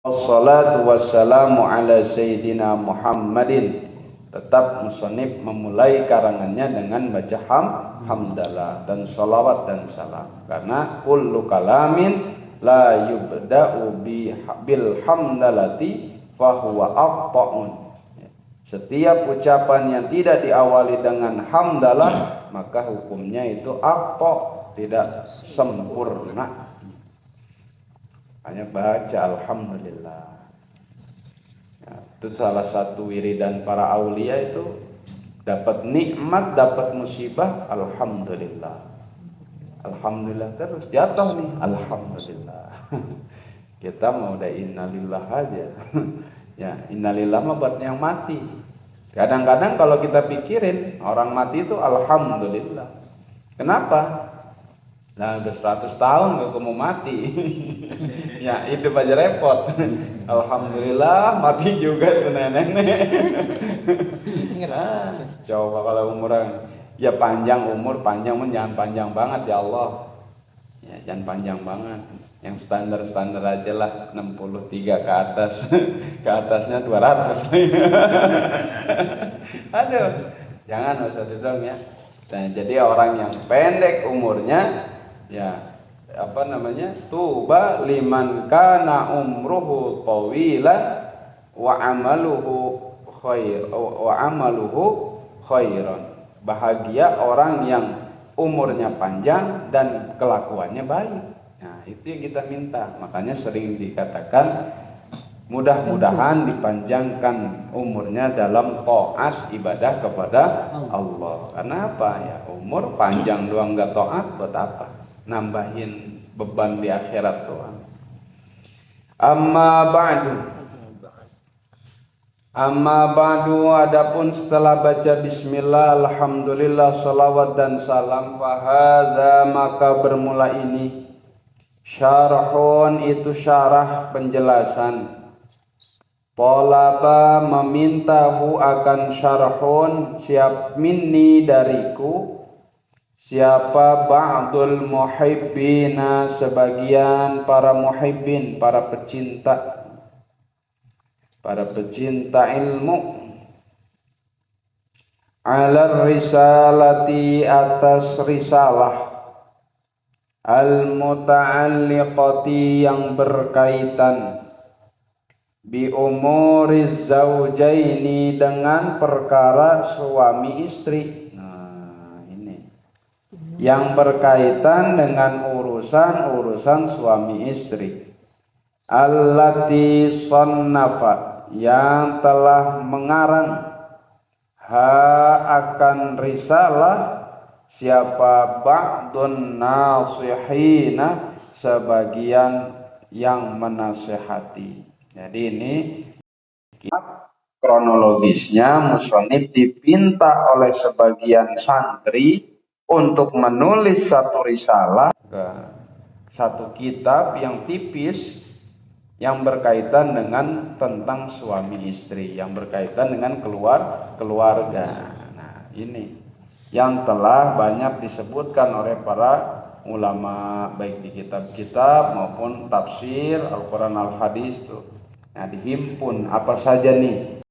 Wassalatu wassalamu ala Sayyidina Muhammadin. Tetap musannif memulai karangannya dengan baca hamdalah dan sholawat dan salam. Karena kullu kalamin la yubda'u bil hamdalati fahuwa aqta'un. Setiap ucapan yang tidak diawali dengan hamdalah maka hukumnya itu aqta', tidak sempurna. Hanya baca alhamdulillah. Ya, itu salah satu wiridan para aulia itu dapat nikmat, dapat musibah, alhamdulillah. Alhamdulillah terus jatuh nih, alhamdulillah. Kita mau udah innalillah aja. Ya, innalillah mah buat yang mati. Kadang-kadang kalau kita pikirin orang mati itu alhamdulillah. Kenapa? Nah udah 100 tahun gak mau mati. Ya hidup aja repot. Alhamdulillah mati juga tuh nenek-nenek. Nah, coba kalau umuran ya panjang umur, panjang pun jangan panjang banget ya Allah. Ya jangan panjang banget. Yang standar-standar aja lah 63 ke atas. Ke atasnya 200. Aduh, jangan usah dong ya. Nah, jadi orang yang pendek umurnya ya apa namanya, tuba liman kana umruhu tawilan wa amaluhu khairan. Bahagia orang yang umurnya panjang dan kelakuannya baik. Nah itu yang kita minta. Makanya sering dikatakan mudah-mudahan dipanjangkan umurnya dalam taat ibadah kepada Allah. Karena apa ya, umur panjang doang gak taat buat apa? Nambahin beban di akhirat doang. Amma ba'du adapun setelah baca bismillah, alhamdulillah, salawat dan salam, fahadha maka bermula ini syarhun itu syarah penjelasan. Talaba memintahu akan syarhun siap minni dariku, siapa ba'dul muhibbina sebagian para muhibbin, para pecinta ilmu, ala risalati atas risalah, al muta'alliqati yang berkaitan, bi umuriz zaujaini dengan perkara suami istri. Nah ini yang berkaitan dengan urusan suami istri. Allati sannafa yang telah mengarang, ha akan risalah siapa ba'dun nasihina sebagian yang menasehati. Jadi ini kronologisnya musannif dipinta oleh sebagian santri untuk menulis satu risalah, satu kitab yang tipis yang berkaitan dengan tentang suami istri, yang berkaitan dengan keluarga. Nah, ini yang telah banyak disebutkan oleh para ulama baik di kitab-kitab maupun tafsir Al-Qur'an Al-Hadis tuh. Nah, dihimpun apa saja nih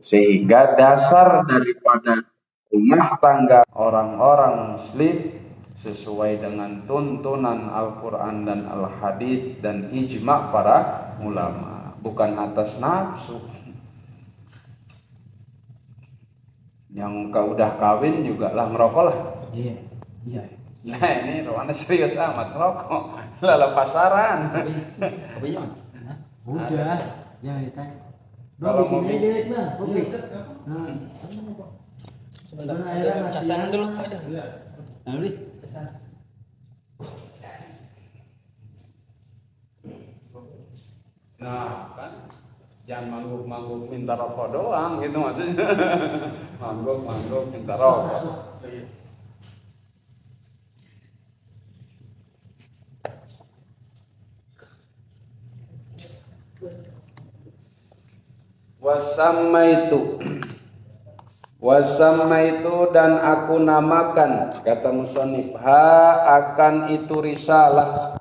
sehingga dasar daripada rumah tangga orang-orang muslim sesuai dengan tuntunan Al-Quran dan Al-Hadis dan ijma' para ulama, bukan atas nafsu. Yang udah kawin juga lah ngerokok lah. Iya. Nah ini Rowana serius amat ngerokok, lala pasaran. Udah, ya kita. Kalau mau bikin oke. Sebentar, casangan dulu. Ada. Nanti. Nah kan, jangan mangguk-mangguk minta rokok doang gitu maksudnya. Mangguk-mangguk minta rokok. Wasammaitu dan aku namakan, kata musannif, ha akan itu risalah,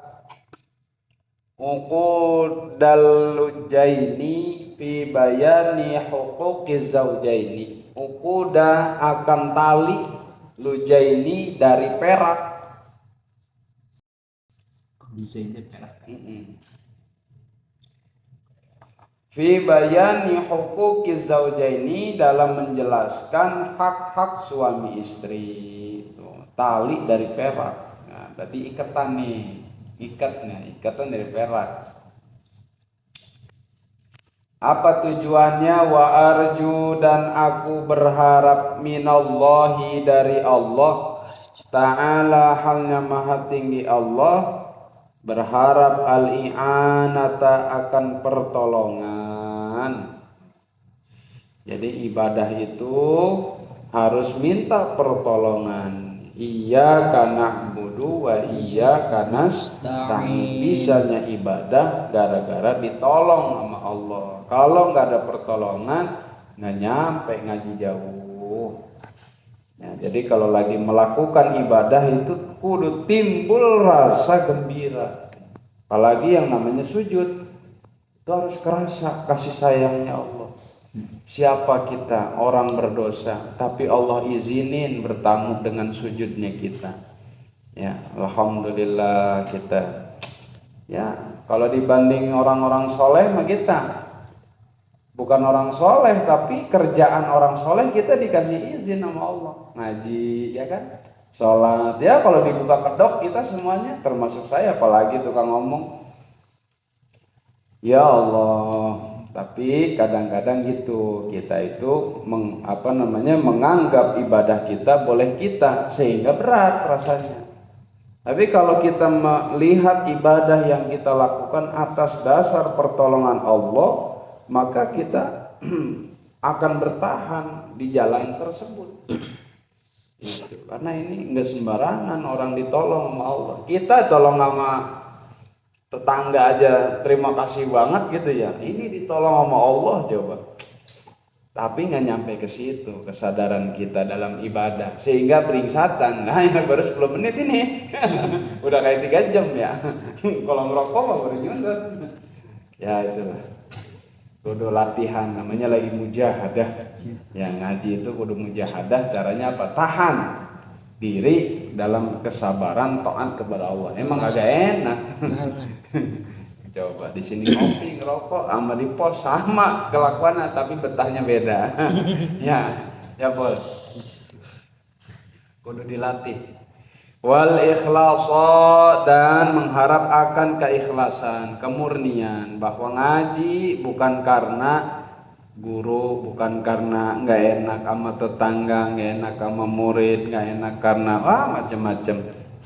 dallujaini fi bayani huquqiz zaujaini. Uquda akan tali lujaini dari perak. Lujaini perak. Fi bayani huquqiz zaujaini, dalam menjelaskan hak-hak suami istri. Tali dari perak. Nah, berarti ikatan nih. Ikatan dari perak. Apa tujuannya? Wa arju, dan aku berharap minallahi, dari Allah Ta'ala, halnya maha tinggi Allah, berharap al-i'anata, akan pertolongan. Jadi ibadah itu harus minta pertolongan. Iyyaka na'budu wa iyyaka nasta'in. Bisanya ibadah gara-gara ditolong sama Allah. Kalau nggak ada pertolongan, nggak nyampe, ngaji jauh. Ya, jadi kalau lagi melakukan ibadah itu kudu timbul rasa gembira. Apalagi yang namanya sujud, itu harus kerasa kasih sayangnya Allah. Siapa kita, orang berdosa, tapi Allah izinin bertamu dengan sujudnya kita. Ya, alhamdulillah kita. Ya, kalau dibanding orang-orang soleh mah kita bukan orang soleh, tapi kerjaan orang soleh kita dikasih izin sama Allah. Ngaji, ya kan? Sholat, ya kalau dibuka kedok kita semuanya, termasuk saya, apalagi tukang ngomong. Ya Allah. Tapi kadang-kadang gitu, kita itu menganggap ibadah kita boleh kita, sehingga berat rasanya. Tapi kalau kita melihat ibadah yang kita lakukan atas dasar pertolongan Allah, maka kita akan bertahan di jalan tersebut. Karena ini enggak sembarangan orang ditolong sama Allah. Kita tolong sama tetangga aja terima kasih banget gitu ya. Ini ditolong sama Allah coba. Tapi nggak nyampe ke situ kesadaran kita dalam ibadah, sehingga beringsatan. Nah, yang baru 10 menit ini udah kayak 3 jam ya. Kalau ngerokok mah baru nyundut. Ya itulah. Kudu latihan, namanya lagi mujahadah. Ya ngaji itu kudu mujahadah. Caranya apa? Tahan diri dalam kesabaran taat kepada Allah. Emang agak enak. Coba di sini ngopi ngerokok sama di pos sama kelakuannya, tapi betahnya beda. ya bos. Kudu dilatih. Wal ikhlasa, dan mengharap akan keikhlasan, kemurnian, bahwa ngaji bukan karena guru, bukan karena nggak enak sama tetangga, nggak enak sama murid, nggak enak karena macam-macam.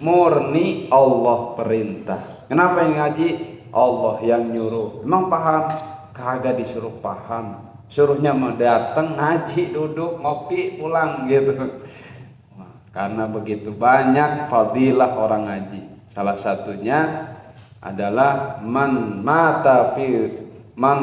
Murni Allah perintah. Kenapa yang ngaji? Allah yang nyuruh. Emang paham? Kagak disuruh paham. Suruhnya mau datang ngaji, duduk, ngopi, pulang gitu. Karena begitu banyak fadilah orang ngaji. Salah satunya adalah man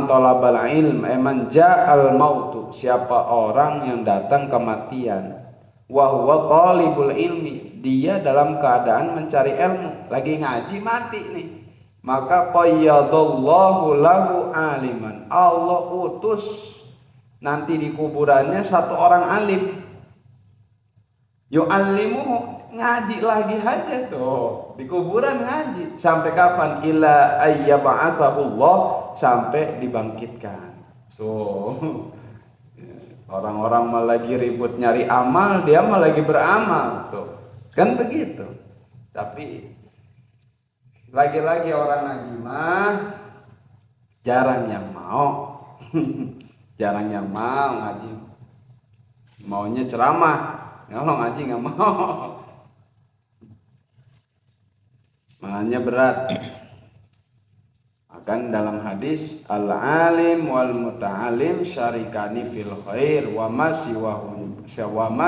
talabal ilm, man ja'al mautu, siapa orang yang datang kematian, wa huwa talibul ilmi, dia dalam keadaan mencari ilmu, lagi ngaji mati nih, maka qayyadallahu lahu aliman, Allah utus nanti di kuburannya satu orang alim, yu'allimuhu, ngaji lagi aja tuh di kuburan ngaji sampai kapan? Ila ayyab'atsahullah, sampai dibangkitkan. Orang-orang mah lagi ribut nyari amal, dia mah lagi beramal tuh, kan begitu. Tapi lagi-lagi orang ngaji mah jarang yang mau. Jarang yang mau ngaji, maunya ceramah. Kalau ngaji nggak mau, makanya berat. Akan dalam hadis al-alim wal muta'alim syarikani fil khair wa ma siwahuma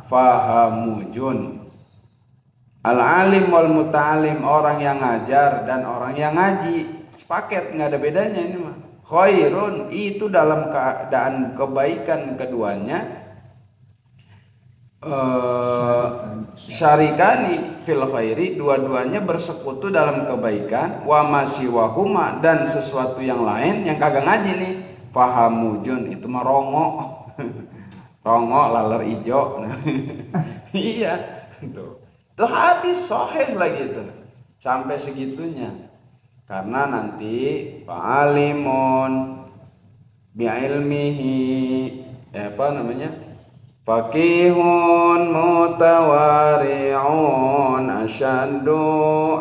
fahamujun. Al-alim wal muta'alim, orang yang ngajar dan orang yang ngaji, sepaket, nggak ada bedanya ini mah. Khairun, itu dalam keadaan kebaikan keduanya. syarikani fil khairi, dua-duanya bersekutu dalam kebaikan, wa masiwahuma, dan sesuatu yang lain yang kagak ngaji nih, fahamujun, itu mah rongo. Rongo laler ijo. Iya tuh. Itu hadis sahih lagi itu. Sampai segitunya. Karena nanti fa'alimun bi'ilmihi, apa namanya? Faqihun mutawari'un asyaddu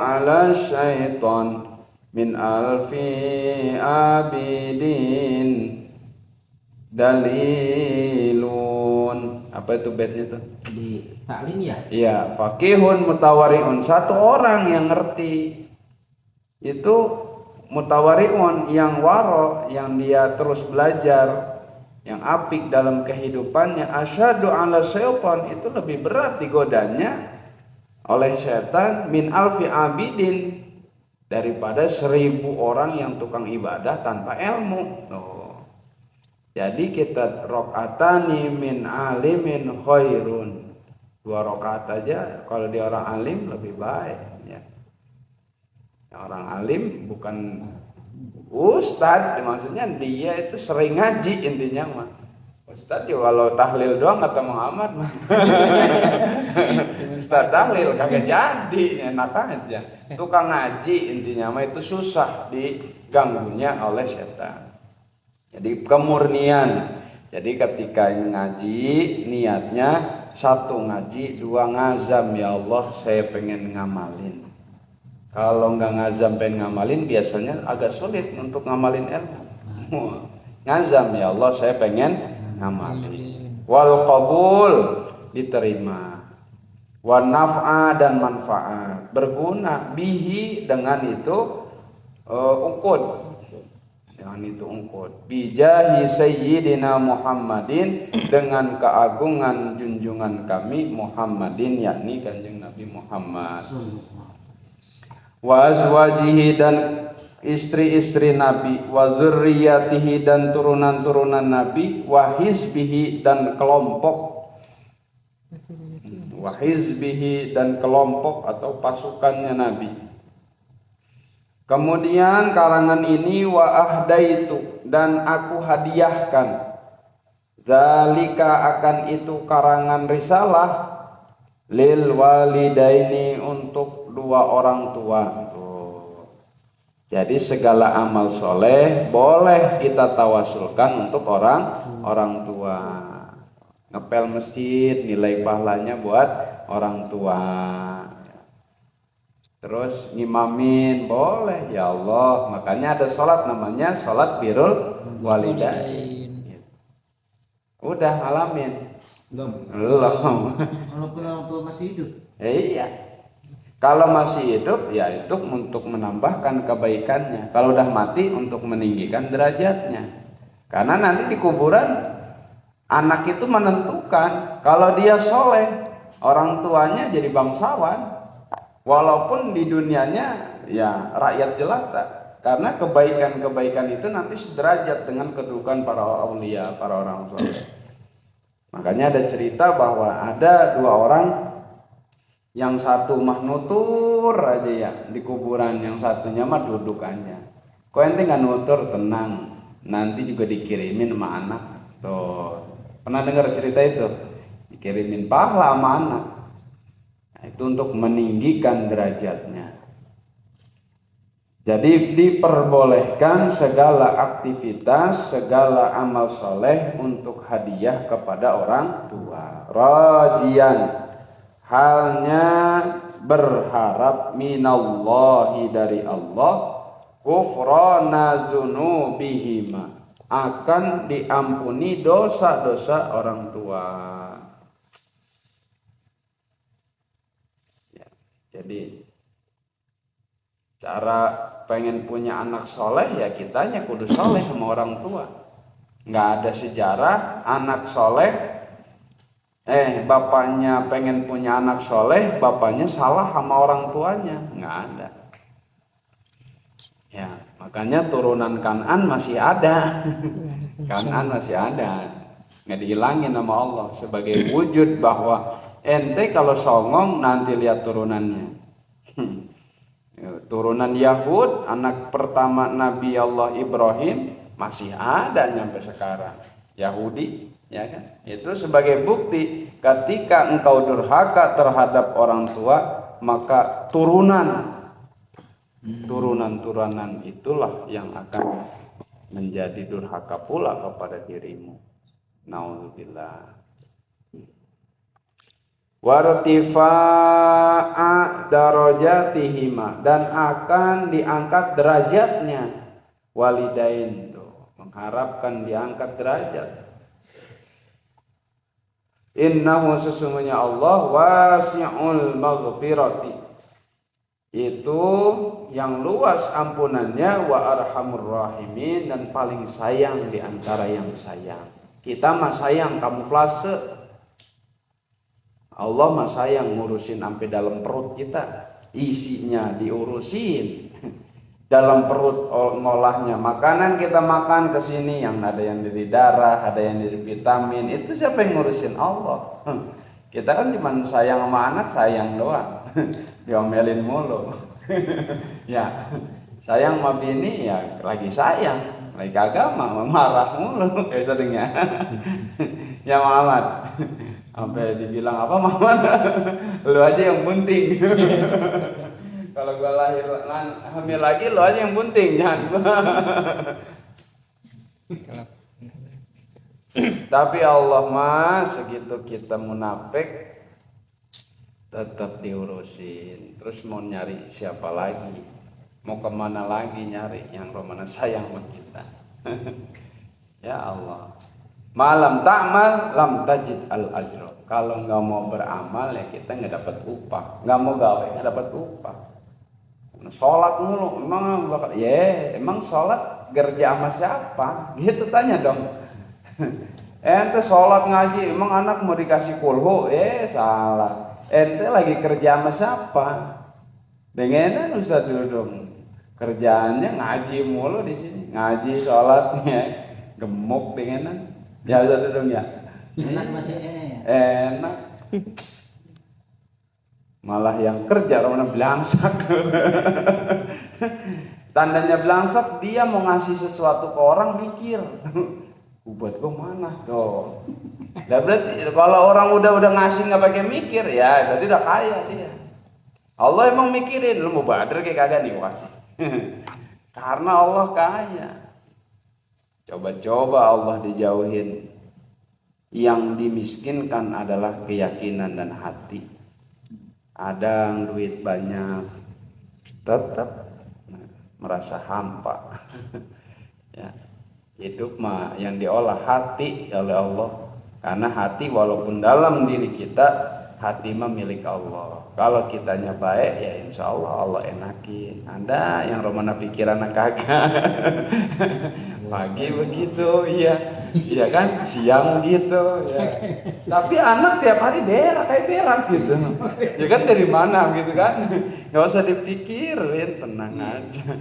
ala syaitan min alfi abidin dalilun. Apa itu baitnya tuh? Di taklim ya? Iya, faqihun mutawari'un, satu orang yang ngerti. Itu mutawari'un, yang waro, yang dia terus belajar, yang apik dalam kehidupannya, asyadu ala syaitan, itu lebih berat digodanya oleh setan min alfi abidin, daripada 1000 orang yang tukang ibadah tanpa ilmu. Jadi kita rakaatani min alimin khairun, 2 rakaat aja kalau dia orang alim lebih baik ya. Orang alim bukan ustad, maksudnya dia itu sering ngaji intinya mah. Ustad juga kalau tahlil doang kata Muhammad mah. Ustad tahlil kagak jadi, enak aja. Tukang ngaji intinya mah itu susah diganggunya oleh setan. Jadi kemurnian. Jadi ketika ngaji niatnya 1 ngaji, 2 ngazam, ya Allah saya pengen ngamalin. Kalau nggak ngazam pengen ngamalin biasanya agak sulit untuk ngamalin ilmu. Ngazam, ya Allah saya pengen ngamalin. Wal qabul, diterima. Wan naf'a, dan manfaat, berguna, bihi, dengan itu uqud, dengan itu uqud, bijahi sayyidina Muhammadin, dengan keagungan junjungan kami Muhammadin, yakni Kanjeng Nabi Muhammad. Wa azwajihi, dan istri-istri Nabi, wa dzurriyyatihi, dan turunan-turunan Nabi, wa hizbihi, dan kelompok, wa hizbihi, dan kelompok atau pasukannya Nabi. Kemudian karangan ini wa ahdaitu, dan aku hadiahkan, zalika, akan itu karangan risalah, lil walidaini, untuk 2 orang tua. Jadi segala amal soleh boleh kita tawasulkan untuk orang tua. Ngepel masjid nilai pahalanya buat orang tua. Terus ngimamin boleh, ya Allah. Makanya ada sholat namanya sholat birrul walidain. Udah ngalamin? Belum. Walaupun orang tua masih hidup. Iya. Kalau masih hidup ya itu untuk menambahkan kebaikannya. Kalau udah mati untuk meninggikan derajatnya. Karena nanti di kuburan anak itu menentukan. Kalau dia soleh, orang tuanya jadi bangsawan. Walaupun di dunianya ya rakyat jelata. Karena kebaikan-kebaikan itu nanti sederajat dengan kedudukan para aulia, para orang soleh. Makanya ada cerita bahwa ada 2 orang, yang satu mah nutur aja ya di kuburan, yang satunya mah duduk aja. Kok ente nggak nutur, tenang, nanti juga dikirimin sama anak. Tuh, pernah dengar cerita itu? Dikirimin pahala sama anak. Nah, itu untuk meninggikan derajatnya. Jadi diperbolehkan segala aktivitas, segala amal soleh untuk hadiah kepada orang tua. Rajian, halnya berharap, minallahi, dari Allah, kufrana dzunubihima, akan diampuni dosa-dosa orang tua. Ya, jadi cara pengen punya anak soleh ya kitanya kudu soleh sama orang tua. Nggak ada sejarah anak soleh bapaknya pengen punya anak soleh, bapaknya salah sama orang tuanya, nggak ada. Ya, makanya turunan Kan'an masih ada. Kan'an masih ada. nggak dihilangin sama Allah sebagai wujud bahwa ente kalau songong nanti lihat turunannya. Turunan Yahud, anak pertama Nabi Allah Ibrahim masih ada sampai sekarang. Yahudi, ya kan? Itu sebagai bukti ketika engkau durhaka terhadap orang tua, maka turunan itulah yang akan menjadi durhaka pula kepada dirimu. Nauzubillah. Wartifa'a darajatihima, dan akan diangkat derajatnya walidain, tuh mengharapkan diangkat derajat. Innahu, sesungguhnya Allah wasi'ul maghfirati, itu yang luas ampunannya, wa arhamur rahimin, dan paling sayang di antara yang sayang. Kita mah sayang kamuflase, Allah mah sayang ngurusin sampai dalam perut kita, isinya diurusin. Dalam perut ngolahnya makanan kita makan ke sini, yang ada yang dari darah, ada yang dari vitamin, itu siapa yang ngurusin? Allah. Kita kan cuma sayang sama anak, sayang doang. Diomelin mulu. Ya, sayang sama bini ya lagi sayang, lagi kagak mah marah mulu kayak seringnya. Ya Muhammad, sampai dibilang apa Muhammad? Lu aja yang bunting. Kalau gua lahir hamil lagi, lu aja yang bunting, jangan gua. Tapi Allah mah segitu kita munafik tetap diurusin. Terus mau nyari siapa lagi? Mau kemana lagi nyari yang romana sayang sama kita? Ya Allah. Malam ta'mal lam tajid al ajro. Kalau nggak mau beramal ya kita nggak dapat upah. Nggak mau gawe nggak dapat upah. Sholat mulu, emang sholat kerja sama siapa? Gitu tanya dong. Ente sholat ngaji, emang anak mau dikasih kulhu? Salah. Ente lagi kerja sama siapa? Dengenan Ustaz dong. Kerjaannya ngaji mulu di sini, ngaji sholatnya gemuk dengenan. Ya Ustaz dong ya. Enak masih enak. Malah yang kerja orang belangsak. Tandanya belangsak, dia mau ngasih sesuatu ke orang mikir. Buat gue mana tuh? Nah, berarti kalau orang udah ngasih nggak pakai mikir ya berarti udah kaya dia. Allah emang mikirin lu mau bader kayak kagak nih kasih. Karena Allah kaya. Coba-coba Allah dijauhin. Yang dimiskinkan adalah keyakinan dan hati. Ada yang duit banyak tetap merasa hampa. Ya, hidup mah yang diolah hati oleh Allah. Karena hati walaupun dalam diri kita, hati mah milik Allah. Kalau kitanya baik ya insya Allah Allah enakin. Ada yang romana pikiran kagak. Pagi begitu, iya kan, siang gitu, ya. Tapi anak tiap hari berak gitu. Ya kan dari mana gitu kan? Gak usah dipikirin, tenang aja.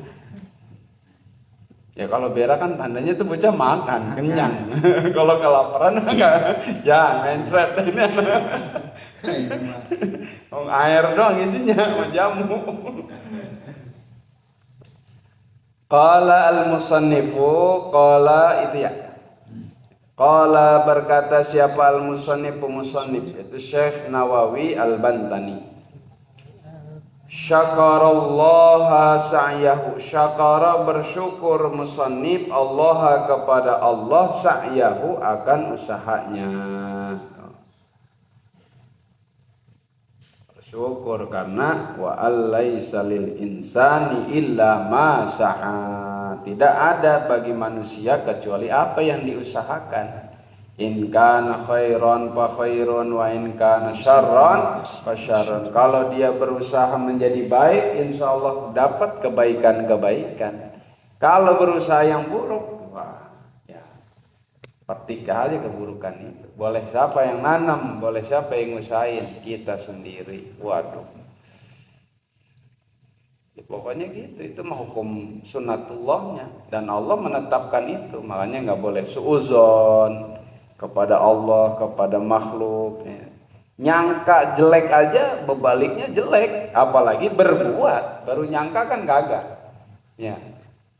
Ya kalau berak kan tandanya tuh bocah makan, kenyang. Kalau kelaparan ya mencret ini. Air doang isinya, mau jamu. Qala al-musannifu, qala itu ya. Qala berkata siapa al-musannifu musannif itu Syekh Nawawi Al-Bantani. Syakarallaha sa'yahu, syakara bersyukur musannif Allah kepada Allah sa'yahu akan usahanya. Syukur karena wa allaisa lil insani illa ma sa'a. Tidak ada bagi manusia kecuali apa yang diusahakan. In kana khairan fa khairun wa in kana syarran fa syarrun. Kalau dia berusaha menjadi baik, insyaallah dapat kebaikan-kebaikan. Kalau berusaha yang buruk, wah, ya. Petik aja keburukan itu. Boleh siapa yang nanam, boleh siapa yang ngusahain, kita sendiri. Waduh. Ya, pokoknya gitu, itu mah hukum sunnatullahnya dan Allah menetapkan itu. Makanya nggak boleh suuzon, kepada Allah, kepada makhluk. Nyangka jelek aja bebaliknya jelek, apalagi berbuat. Baru nyangka kan kagak. Ya.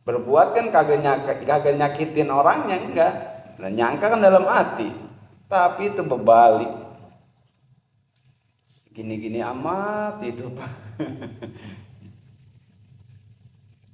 Berbuat kan kagak nyakitin orangnya, enggak. Nah, nyangka kan dalam hati. Tapi itu berbalik. Gini-gini amat hidup.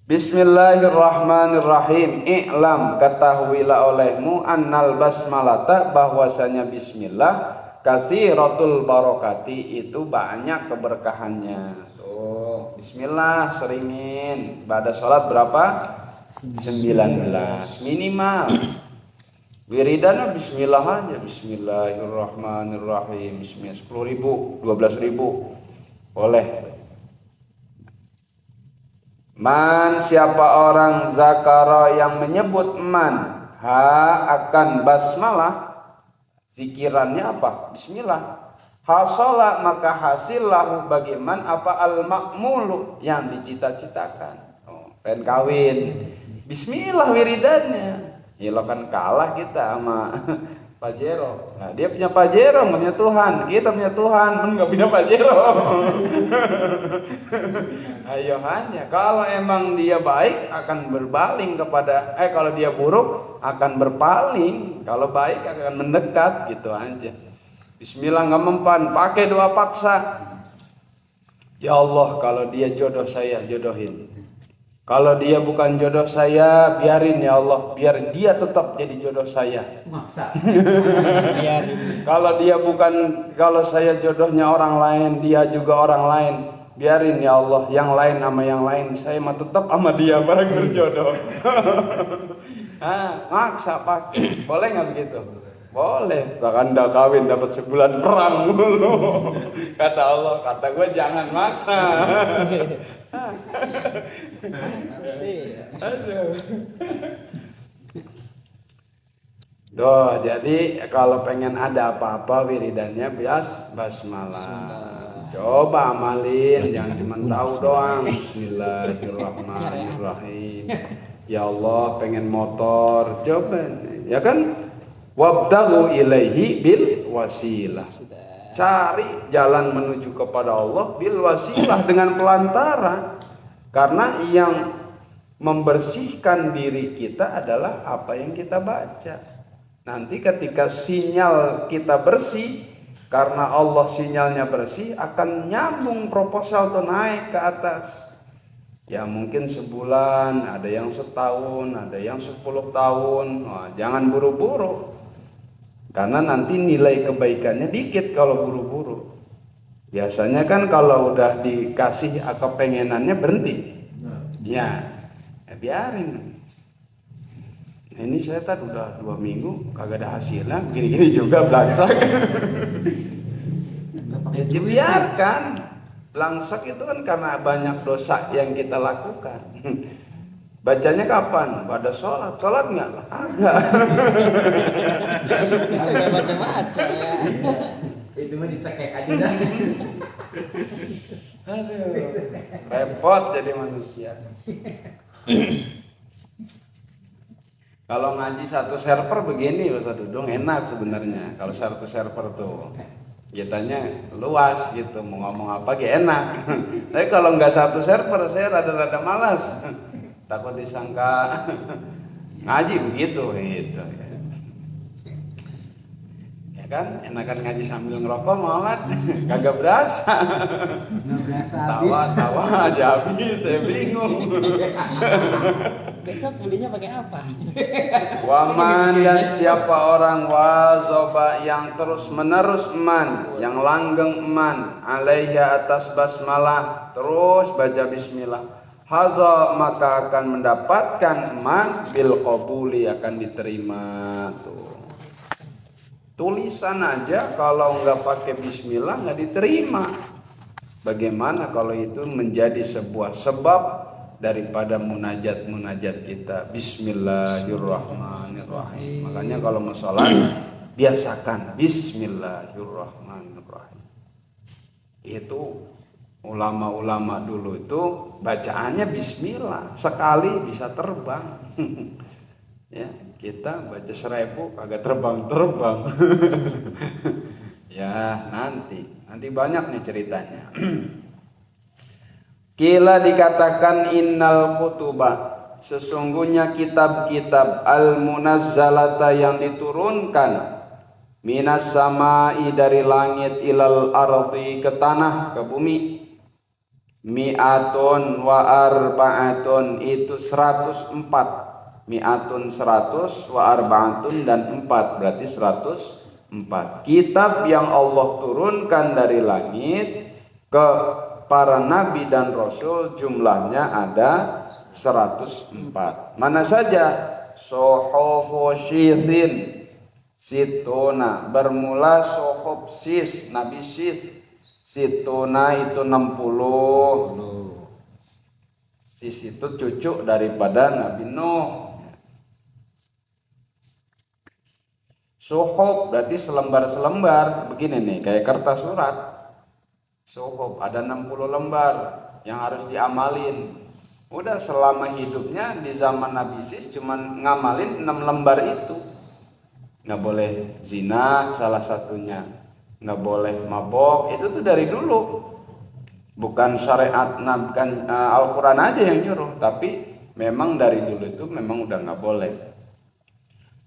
Bismillahirrahmanirrahim. I'lam, ketahuilah olehmu annal basmalata, bahwasanya bismillah katsiratul barakati, itu banyak keberkahannya. Tuh, bismillah seringin. Pada sholat berapa? 19 minimal. Wiridan bismillah aja. Bismillahirrahmanirrahim. Bismillah 10.000, 12.000 boleh. Man, siapa orang zakara yang menyebut man akan basmalah, zikirannya apa? Bismillah. Hasola, maka hasil lahu bagi man apa al-ma'mulu, yang dicita-citakan. Pengen kawin, bismillah wiridannya. Ya lo kan kalah kita sama Pajero. Nah, dia punya Pajero, nggak punya Tuhan. Kita punya Tuhan, nggak punya Pajero. Ayo hanya kalau emang dia baik akan berpaling kepada, kalau dia buruk akan berpaling. Kalau baik akan mendekat, gitu aja. Bismillah nggak mempan, pakai doa paksa. Ya Allah, kalau dia jodoh saya, jodohin. Kalau dia bukan jodoh saya, biarin ya Allah, biar dia tetap jadi jodoh saya. Maksa. Kalau saya jodohnya orang lain, dia juga orang lain, biarin ya Allah, yang lain sama yang lain, saya mah tetap sama dia bareng berjodoh. Maksa pakai, boleh nggak begitu? Boleh. Bahkan udah kawin dapat sebulan perang dulu. Kata Allah, kata gue jangan maksa. Doh, jadi kalau pengen ada apa-apa wiridannya basmalah. Coba amalin, jangan cuma tahu doang. Bismillahirrahmanirrahim. Ya Allah, pengen motor, coba. Ya kan? Wabtaghu ilaihi bil wasilah. Cari jalan menuju kepada Allah bil wasilah, dengan pelantara. Karena yang membersihkan diri kita adalah apa yang kita baca. Nanti ketika sinyal kita bersih, karena Allah sinyalnya bersih, akan nyambung proposal tuh naik ke atas. Ya mungkin sebulan, ada yang setahun, ada yang 10 tahun. Jangan buru-buru. Karena nanti nilai kebaikannya dikit kalau buru-buru. Biasanya kan kalau udah dikasih kepengenannya berhenti. Ya biarin. Nah, ini saya tadi udah 2 minggu kagak ada hasilnya, gini-gini juga belangsak. Biarkan. Belangsak itu kan karena banyak dosa yang kita lakukan. Bacanya kapan? Pada sholat. Sholat nggak? Enggak. Enggak baca-baca ya. Itu mah dicekek aja dah. Aduh, repot jadi manusia. Kalau ngaji satu server begini Ustaz Dudung enak sebenarnya. Kalau satu server tuh kitanya luas gitu, mau ngomong apa enak. Tapi kalau nggak satu server saya rada-rada malas. Takut disangka ngaji begitu gitu. Ya kan, enakan ngaji sambil ngerokok Muhammad, kagak berasa. Tawa aja habis, saya bingung. Besok belinya pakai apa? Waman, dan siapa orang wazoba yang terus menerus man, yang langgeng man, alaiha atas basmalah, terus baca bismillah, haza maka akan mendapatkan man bil qabuli, akan diterima. Tuh. Tulisan aja kalau nggak pakai bismillah nggak diterima. Bagaimana kalau itu menjadi sebuah sebab daripada munajat kita? Bismillahirrahmanirrahim. Makanya kalau mau sholat biasakan Bismillahirrahmanirrahim. Itu ulama-ulama dulu itu bacaannya Bismillah, sekali bisa terbang. Ya, kita baca 1000 kagak terbang-terbang. Ya, nanti banyak nih ceritanya. Kila dikatakan innal kutuba, sesungguhnya kitab-kitab al-munazzalata yang diturunkan minas samai dari langit ilal ardi ke tanah, ke bumi, mi'atun wa arba'atun itu 104, mi'atun 100 wa arba'atun dan 4 berarti 104 kitab yang Allah turunkan dari langit ke para nabi dan rasul, jumlahnya ada 104. Mana saja? Sohofu syidin situna, bermula sohob sis, nabi sis, situna itu 60. Sis itu cucu daripada Nabi Nuh. Sohob berarti selembar-selembar begini nih, kayak kertas surat. Sohob ada 60 lembar yang harus diamalin. Udah selama hidupnya di zaman Nabi Sis cuman ngamalin 6 lembar itu. Nggak boleh zina salah satunya, nggak boleh mabok, itu tuh dari dulu. Bukan syariat Al-Quran aja yang nyuruh, tapi memang dari dulu itu memang udah nggak boleh.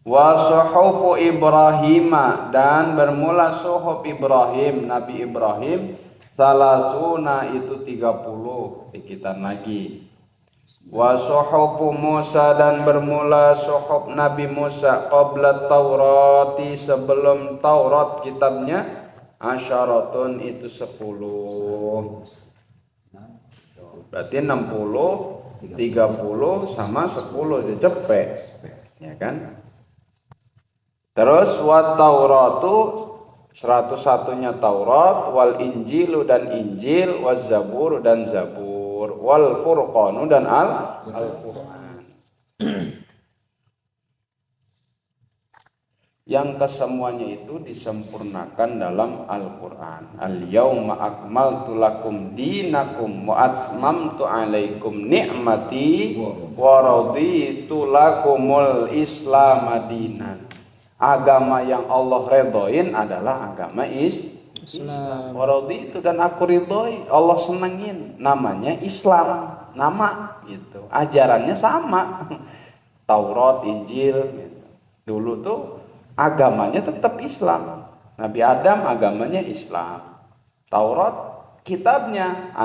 Wa suhufu Ibrahim, dan bermula suhuf Ibrahim, Nabi Ibrahim, salasuna itu 30 dikitan lagi. Wa suhufu Musa, dan bermula suhuf Nabi Musa qabla Taurati, sebelum Taurat kitabnya, asyaratun itu 10. Berarti 60, 30 sama 10 itu cepet, ya kan? Terus wa Tauratu 101-nya Taurat, wal Injilu dan Injil, waz Zabur dan Zabur, wal Furqanu dan Al-Qur'an. Yang kesemuanya itu disempurnakan dalam Al-Qur'an. Al-yauma akmaltu lakum dinakum wa atmamtu alaikum ni'mati wa raditu lakumul Islam dinan. Agama yang Allah redoin adalah agama Islam. Waradi itu, dan aku ridhoi, Allah senengin, namanya Islam, nama gitu. Ajarannya sama. Taurat, Injil gitu. Dulu tuh agamanya tetap Islam. Nabi Adam agamanya Islam. Taurat kitabnya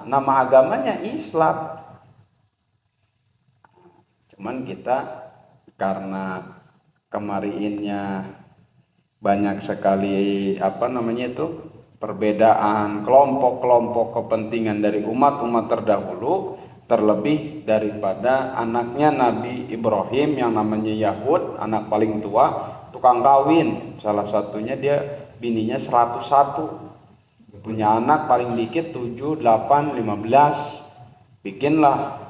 nama agamanya Islam. Cuman kita karena kemariinnya banyak sekali perbedaan kelompok-kelompok kepentingan dari umat-umat terdahulu, terlebih daripada anaknya Nabi Ibrahim yang namanya Yahud, anak paling tua, tukang kawin. Salah satunya dia bininya 101, punya anak paling dikit 7, 8, 15. Bikinlah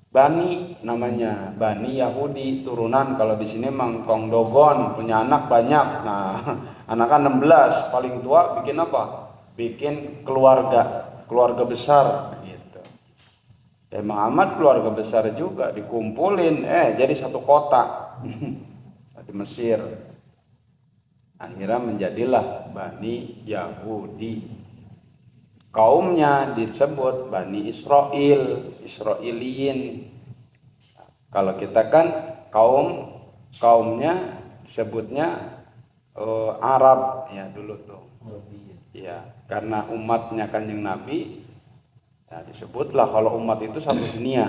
Bani, namanya Bani Yahudi, turunan kalau di sini Mangkong Dogon, punya anak banyak. Nah, anaknya 16, paling tua bikin apa? Bikin keluarga besar gitu. Emang amat keluarga besar juga dikumpulin, jadi satu kota di Mesir. Akhirnya menjadilah Bani Yahudi. Kaumnya disebut Bani Israeliyin. Kalau kita kan kaumnya disebutnya Arab ya dulu tuh. Ya, karena umatnya Kanjeng Nabi, ya disebutlah kalau umat itu satu dunia.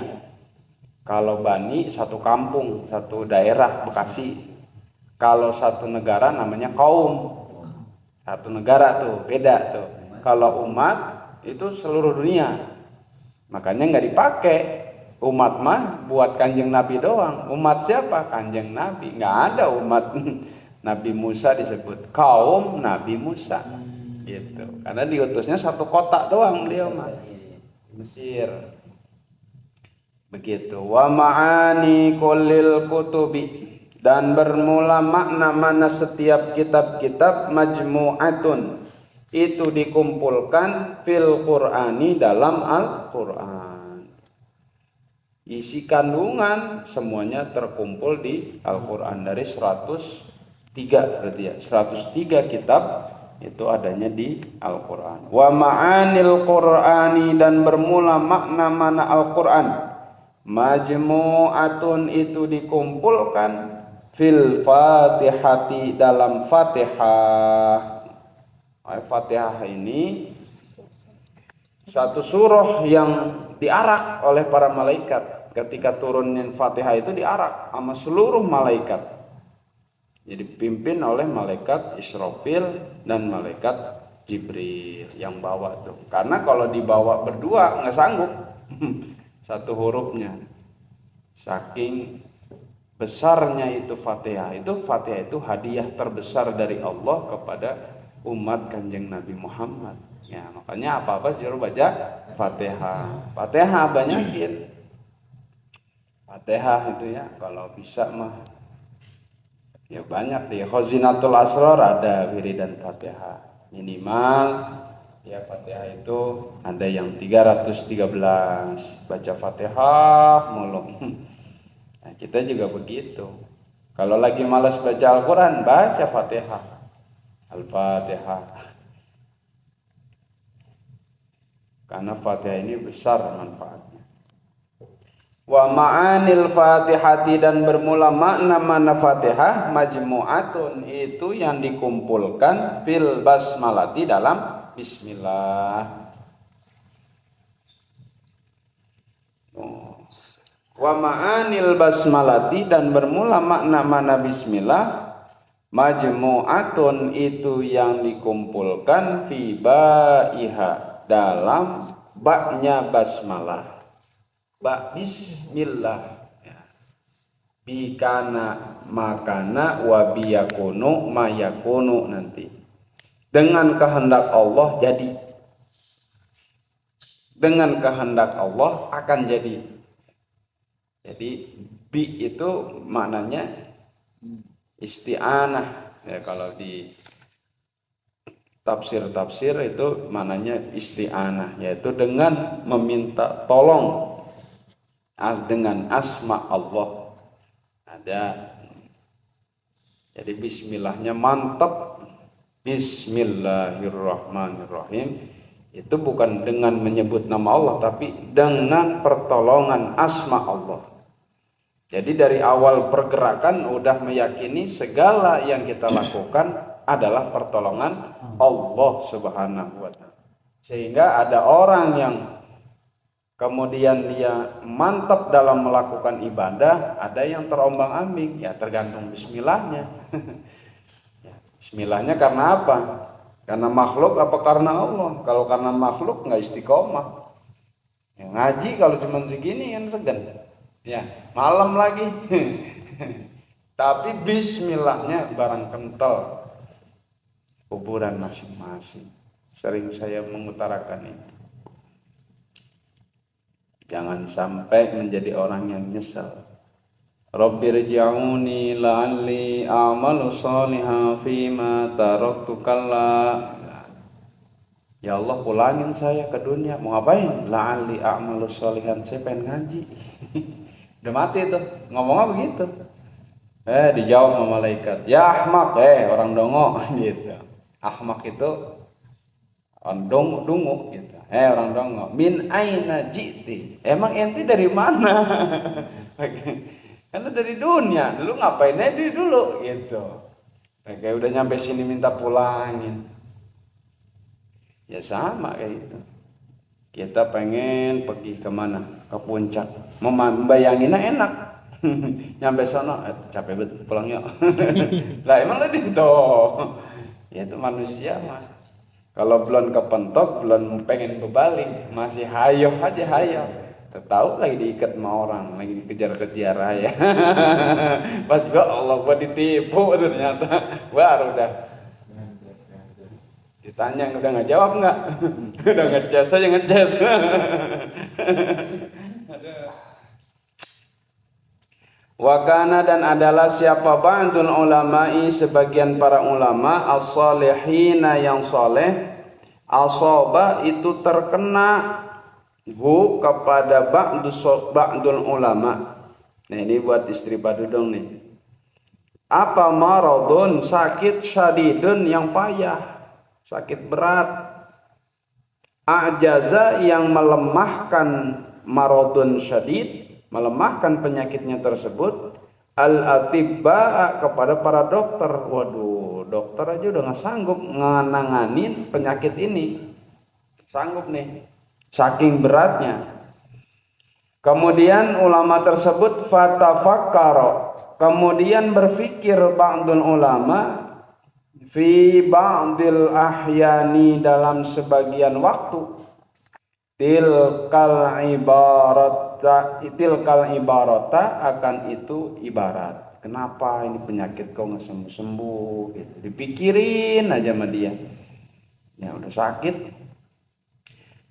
Kalau Bani satu kampung, satu daerah, Bekasi. Kalau satu negara namanya kaum. Satu negara tuh beda tuh. Kalau umat itu seluruh dunia, makanya nggak dipakai umat mah buat Kanjeng Nabi doang. Umat siapa? Kanjeng Nabi. Nggak ada umat Nabi Musa disebut kaum Nabi Musa gitu, karena diutusnya satu kota doang beliau mah, Mesir. Begitu. Wa ma'ani kullil kutubi, dan bermula makna mana setiap kitab-kitab, majmu'atun itu dikumpulkan fil Qur'ani dalam Al-Qur'an. isi kandungan semuanya terkumpul di Al-Qur'an dari 103 berarti ya. 103 kitab itu adanya di Al-Qur'an. Wa ma'anil Qur'ani dan bermula makna-makna Al-Qur'an. Majmu'atun itu dikumpulkan fil Fatihati dalam Fatihah. Fatihah ini satu surah yang diarak oleh para malaikat. Ketika turunin Fatihah itu diarak sama seluruh malaikat. Jadi dipimpin oleh malaikat Israfil dan malaikat Jibril yang bawa tuh. Karena kalau dibawa berdua nggak sanggup satu hurufnya. Saking besarnya itu Fatihah. Fatihah itu hadiah terbesar dari Allah kepada umat Kanjeng Nabi Muhammad. Ya, makanya apa-apa disuruh baca Fatihah. Fatihah banyakin. Fatihah itu ya, kalau bisa mah ya banyak di Khazinatul Asrar ada wiridan Fatihah. Minimal ya Fatihah itu ada yang 313 baca Fatihah mulu. Nah, kita juga begitu. Kalau lagi malas baca Al-Qur'an, baca Fatihah. Al-Fatihah. Karena Fatihah ini besar manfaatnya. Wa ma'anil Fatihati dan bermula makna-makna Fatihah majmu'atun itu yang dikumpulkan fil basmalati dalam bismillah. Wa ma'anil basmalati dan bermula makna-makna bismillah majmu'atun itu yang dikumpulkan fi ba'iha dalam baknya basmalah. Bak bismillah ya. Bikana makana wa biyakunu mayakunu nanti. Dengan kehendak Allah jadi. Dengan kehendak Allah akan jadi. Jadi bi itu maknanya isti'anah ya, kalau di tafsir itu maknanya isti'anah, yaitu dengan meminta tolong dengan asma Allah. Ada. Jadi bismillahnya mantap. Bismillahirrahmanirrahim. Itu bukan dengan menyebut nama Allah, tapi dengan pertolongan asma Allah. Jadi dari awal pergerakan udah meyakini segala yang kita lakukan adalah pertolongan Allah Subhanahu wa ta'ala. Sehingga ada orang yang kemudian dia mantap dalam melakukan ibadah, ada yang terombang-ambing, ya tergantung bismillahnya. Ya, bismillahnya karena apa? Karena makhluk apa karena Allah? Kalau karena makhluk nggak istiqomah. Ya, ngaji kalau cuma segini kan segan. Ya, malam lagi. Tapi bismillahnya barang kental. Kuburan masing-masing. Sering saya mengutarakan itu. Jangan sampai menjadi orang yang nyesal. Rabbirji'uni la'alli a'malu shalihan fima taraktu kalla. Ya Allah, pulangin saya ke dunia. Mau ngapain? La'alli a'malu shalihan. Saya pengen ngaji. Udah mati tuh. Ngomongnya begitu. Dijawab sama malaikat. Ya ahmak, orang dongo gitu. Ahmak itu orang dungu gitu. Orang dongo. Min aina ji'ti. Emang ente dari mana? Karena dari dunia. Dulu ngapain aja dulu gitu. Kayak udah nyampe sini minta pulangin. Ya sama kayak gitu. Kita pengen pergi kemana? Ke puncak. Membayanginnya enak. Nyampe sana capek betul pulang yuk. Lah emang lagi itu. Ya itu manusia mah. Kalau belum kepentok, belum pengen berbalik, masih hayok aja hayok. Tahu lagi diikat sama orang, lagi dikejar-kejar aja. Pas gua Allah gua ditipu ternyata. Baru dah. Ditanya udah nggak jawab nggak? Udah ngeces aja ngeces. Wakana dan adalah siapa ba'dul ulama'i sebagian para ulama as-salihina yang soleh asaba itu terkena hu kepada ba'dul ulama. Nah ini buat istri Badudong nih. Apa maradun, sakit syadidun yang payah, sakit berat. Ajaza yang melemahkan maradun syadid, melemahkan penyakitnya tersebut. Al-atibba kepada para dokter. Waduh, dokter aja udah nggak sanggup nanganin penyakit ini. Sanggup nih, saking beratnya. Kemudian ulama tersebut fatafakkara, kemudian berpikir ba'dul ulama fi ba'dil ahyani, dalam sebagian waktu, tilkal ibarata akan itu ibarat. Kenapa ini penyakit kau nggak sembuh-sembuh gitu. Dipikirin aja sama dia. Ya udah sakit.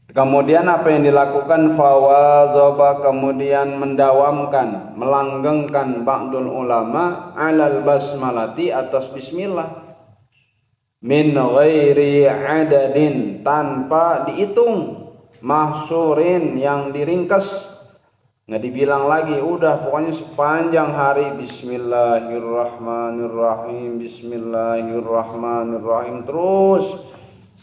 Kemudian apa yang dilakukan? Fawazaba, kemudian mendawamkan, melanggengkan ba'dul ulama alal basmalati, atas bismillah, min ghairi adadin, tanpa dihitung, mahsurin yang diringkas, nggak dibilang lagi, udah pokoknya sepanjang hari bismillahirrahmanirrahim, bismillahirrahmanirrahim terus.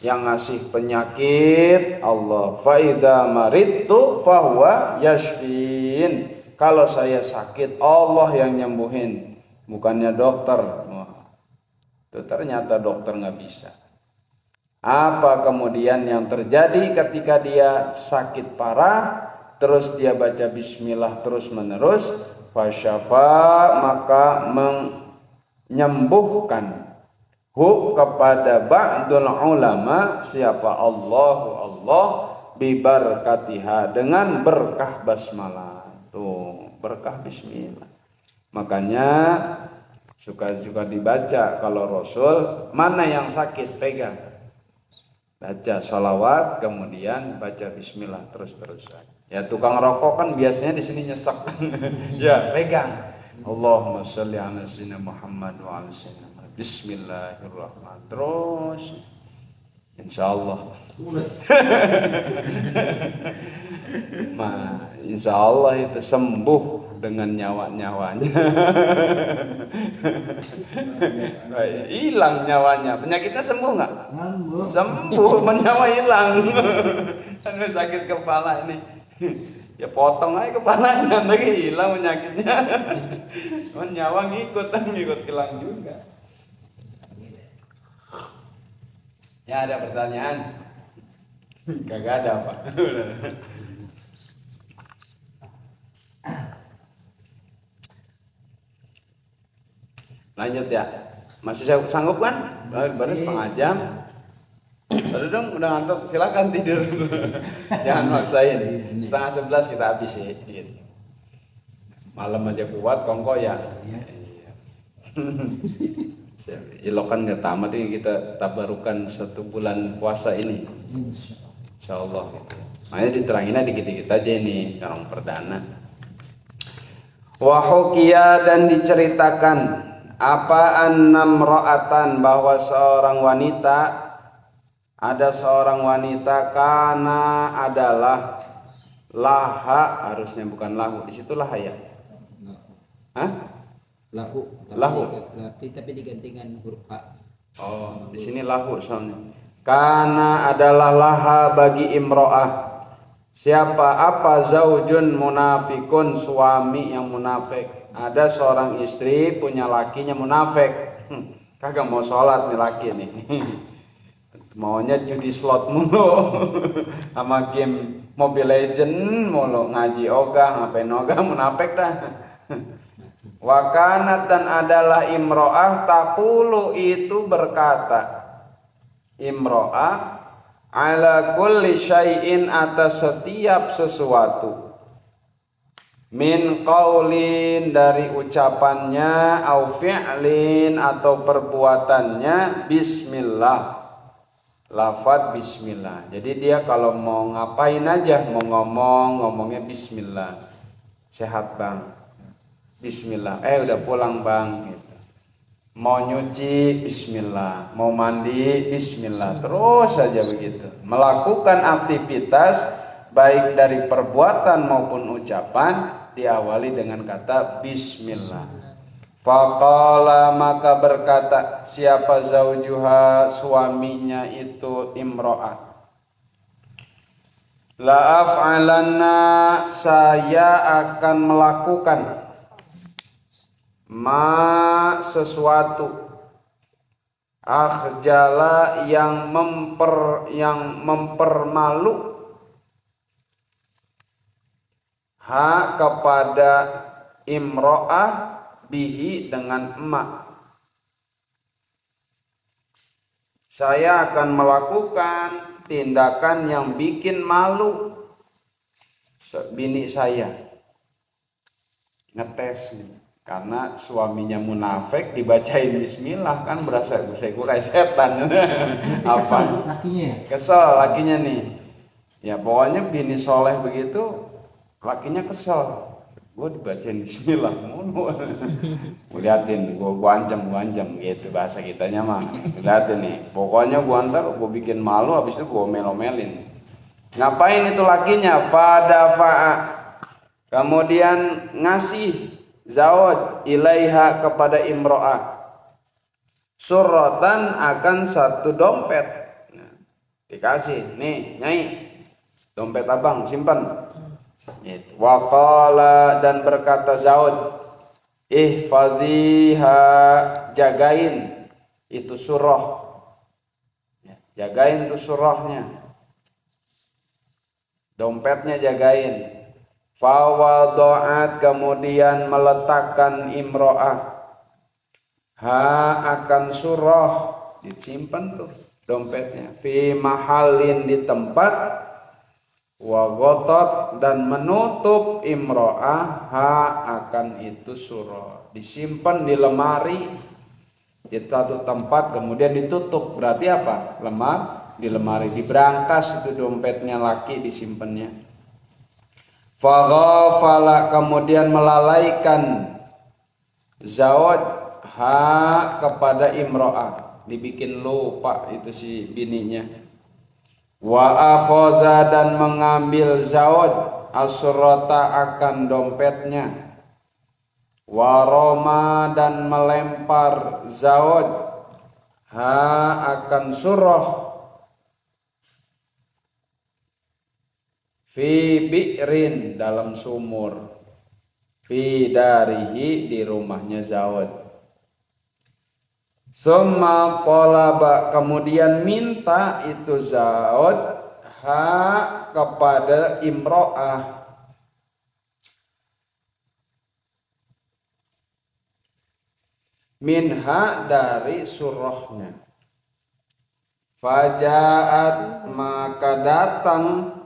Yang ngasih penyakit Allah. Fa idza maridtu fahuwa yashfin, kalau saya sakit Allah yang nyembuhin, bukannya dokter. Itu ternyata dokter nggak bisa. Apa kemudian yang terjadi ketika dia sakit parah, terus dia baca bismillah terus menerus, fasyafa, maka menyembuhkan hu kepada ba'dul ulama, siapa Allah bibarakatiha, dengan berkah basmalah. Tuh, berkah bismillah. Makanya suka dibaca kalau Rasul, mana yang sakit pegang, baca sholawat, kemudian baca bismillah terus-terusan. Ya tukang rokok kan biasanya di sini nyesek. Ya pegang Allahumma sholli ala sayyidina Muhammad wa ala sayyidina bismillahirrahmanirrahim terus, insyaallah. Insyaallah itu sembuh dengan nyawa-nyawanya. Hilang nyawanya, penyakitnya sembuh nggak? Sembuh, nyawa hilang. Kan sakit kepala ini, ya potong aja kepalanya, lagi hilang penyakitnya. Nyawa ngikut hilang juga. Ya ada pertanyaan? Kagak ada Pak. Lanjut ya. Masih sanggup kan? Baru setengah jam. Baru dong udah ngantuk, silakan tidur. Jangan maksain. 10:30 kita habis gitu. Malam aja kuat kongko ya. Ilokan nggak tamat ini, kita tabarukan 1 bulan puasa ini, insyaallah gitu. Makanya diteranginnya dikit-dikit aja ini karang perdana. Wahukia, dan diceritakan apa annamro'atan, bahwa seorang wanita, ada seorang wanita, kana adalah, laha harusnya bukan lahu, di situ laha ya. Hah? Lahu tapi digantikan huruf ha. Oh, di sini lahu soalnya. Karena adalah laha bagi imro'ah. Siapa? Apa? Zaujun munafikun, suami yang munafik. Ada seorang istri punya lakinya munafik. Kagak mau sholat nih laki nih. Maunya judi slot mulu. Sama game Mobile Legend mulu, ngaji ogah, ngapain ogah, munafik dah. Wakanat, dan adalah imro'ah, taqulu itu berkata, imro'ah, ala kulli syai'in, atas setiap sesuatu, min qaulin, dari ucapannya, au fi'lin, atau perbuatannya, bismillah, lafaz bismillah. Jadi dia kalau mau ngapain aja, mau ngomongnya bismillah. Sehat bang, bismillah. Udah pulang bang gitu. Mau nyuci bismillah, mau mandi bismillah, terus saja begitu. Melakukan aktivitas baik dari perbuatan maupun ucapan diawali dengan kata bismillah. Faqala maka berkata siapa zaujuha suaminya itu imro'ah, la af'alanna saya akan melakukan ma sesuatu akhjala yang mempermalu ha kepada imro'ah bihi dengan emak. Saya akan melakukan tindakan yang bikin malu bini saya. Ngetes nih, karena suaminya munafik dibacain bismillah kan berasa gue kayak setan. Apa? Kesel lakinya nih. Ya pokoknya bini soleh begitu, lakinya kesel. Gue dibacain bismillah mulu. Liatin, gue ancam gitu bahasa kitanya mah. Liatin nih, pokoknya gue antar gue bikin malu, habis itu gue melomelin. Ngapain itu lakinya? Fadafa'a, kemudian ngasih zawaj ilaiha kepada imro'ah suratan akan satu dompet. Nah, dikasih nih nyai, dompet abang simpan. Waqala dan berkata Zaud, ihfaziha jagain itu surah, jagain itu surahnya, dompetnya jagain. Fawadoat kemudian meletakkan imro'ah ha akan surah, disimpan tuh dompetnya, fi mahalin di tempat, wa ghatat dan menutup imro'ah ha akan itu surah, disimpan di lemari di satu tempat kemudian ditutup. Berarti apa? Di lemari diberangkas itu dompetnya laki disimpannya. Faghafala kemudian melalaikan zawaj ha kepada imro'ah, dibikin lupa itu si bininya. Wa akhadha dan mengambil zawaj asurata akan dompetnya. Wa roma dan melempar zawaj ha akan surah fi bi'rin dalam sumur, fi darihi di rumahnya zawaj. Summa talaba kemudian minta itu zawaj ha kepada imro'ah minha dari surahnya. Fajaat maka datang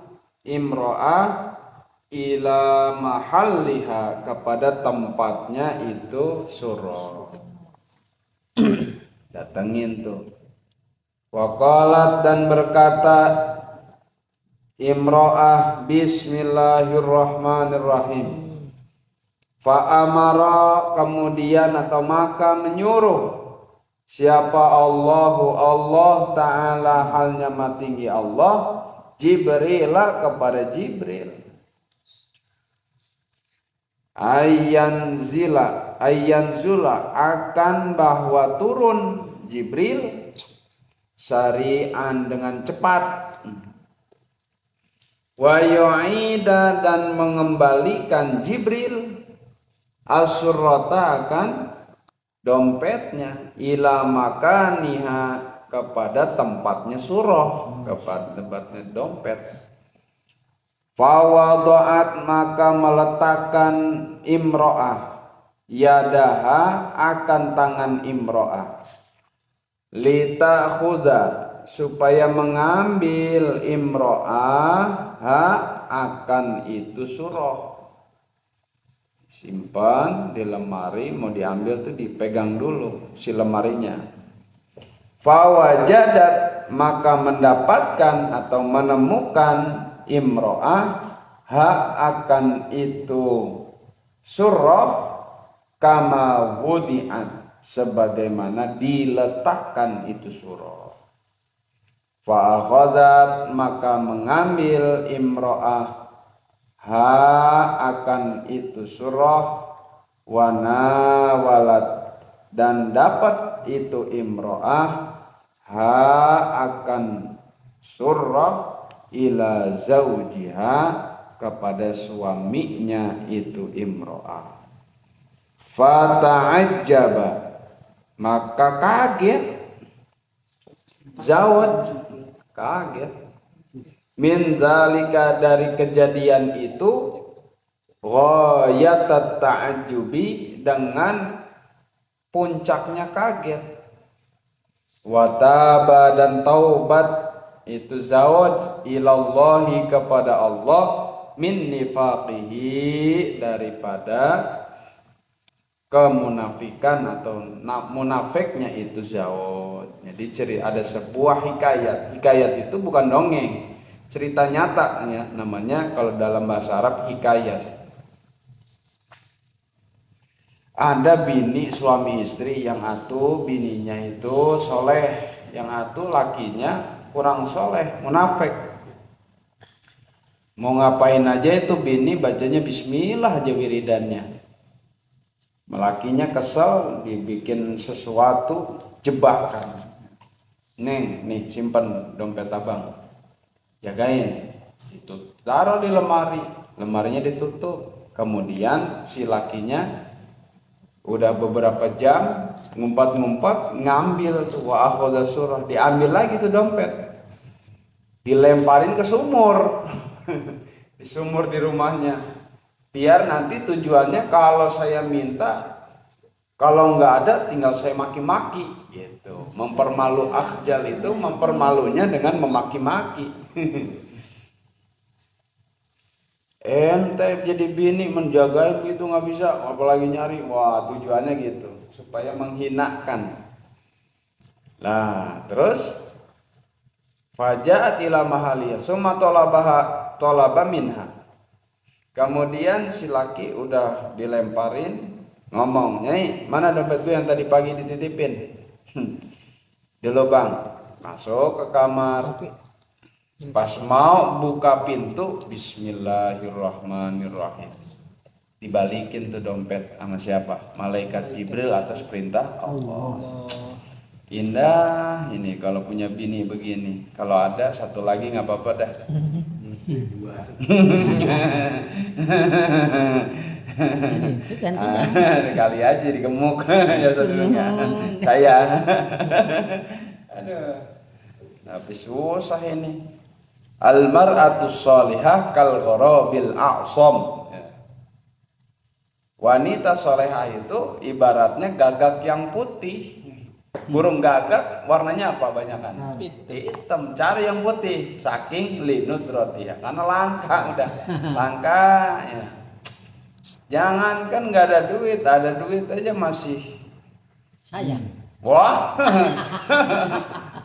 imro'ah ila mahalliha kepada tempatnya itu surah. Datengin tuh. Waqalat dan berkata imro'ah bismillahirrahmanirrahim. Fa'amara kemudian atau maka menyuruh siapa Allah Ta'ala halnya matinggi Allah Jibril kepada Jibril ayyanzula akan bahwa turun Jibril syari'an dengan cepat, wa yu'ida dan mengembalikan Jibril asurrata akan dompetnya ila makaniha kepada tempatnya surah, kepada tempatnya dompet. Fawadoat maka meletakkan imro'ah yadaha akan tangan imro'ah litakhuda supaya mengambil imro'ah ha akan itu surah. Simpan di lemari, mau diambil tuh dipegang dulu si lemarinya. Fawajadat maka mendapatkan atau menemukan imro'ah ha akan itu surah kama wudi'at sebagaimana diletakkan itu surah. Fa akhadhat maka mengambil imro'ah ha akan itu surah, wana walad dan dapat itu imro'ah ha akan surah ila zaujiha kepada suaminya itu imro'ah. Fata'ajjaba maka kaget zawaj, kaget min zalika dari kejadian itu, ghayatat ta'ajjubi dengan puncaknya kaget, wataba dan taubat itu zawaj ilallahi kepada Allah, min nifaqihi daripada kemunafikan atau munafiknya itu zawaj. Jadi ada sebuah hikayat. Hikayat itu bukan dongeng, cerita nyata ya, namanya kalau dalam bahasa Arab hikayat. Ada bini suami istri yang atuh bininya itu soleh, yang atuh lakinya kurang soleh, munafik. Mau ngapain aja itu bini bacanya bismillah aja wiridannya. Lakinya kesel dibikin sesuatu jebakan. Nih simpen dompet abang, jagain. Itu taruh di lemari, lemarinya ditutup. Kemudian si lakinya udah beberapa jam ngumpat-ngumpat ngambil tuh wa akhadha surah, diambil lagi tuh dompet, dilemparin ke sumur. Di sumur di rumahnya. Biar nanti tujuannya kalau saya minta, kalau nggak ada tinggal saya maki-maki gitu. Mempermalu akhjal itu mempermalunya dengan memaki-maki. Ente jadi bini menjagain gitu nggak bisa, apalagi nyari. Wah, tujuannya gitu supaya menghinakan. Nah terus fajaat ila mahaliya summa tolaba minha. Kemudian si laki udah dilemparin, ngomong, "Nyai, mana dompet gue yang tadi pagi dititipin?" Di lubang. Masuk ke kamar. Pas mau buka pintu, bismillahirrahmanirrahim. Dibalikin tuh dompet sama siapa? Malaikat Jibril atas perintah Allah. Indah ini kalau punya bini begini. Kalau ada satu lagi nggak apa-apa dah. Kali aja digemuk ya saudara saya. Aduh, tapi susah ini. Al-mar'atu sholihah kal gharabil a'sam. Wanita solehah itu ibaratnya gagak yang putih. Burung gagak warnanya apa banyakan? Hitam. Cari yang putih saking linudratiha, karena langka udah. Langka ya. Jangan kan nggak ada duit aja masih sayang. Wah.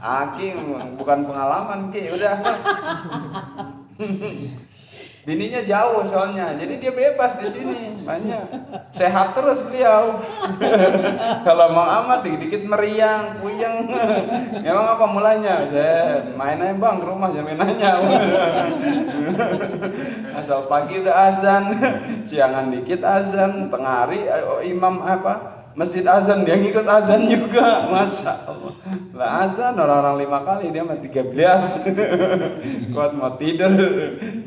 Aki bukan pengalaman Ki, udah. Bininya jauh soalnya, jadi dia bebas di sini, banyak sehat terus beliau. Kalau mau amat dikit-dikit meriang, puyeng. Emang apa mulanya? Saya main aja bang ke rumah, jangan main aja. Asal pagi udah azan, siangan dikit azan, tengah hari imam masjid azan, dia ngikut azan juga, masya Allah. Lah azan orang-orang 5 kali, dia mah 13. Kuat mau tidur,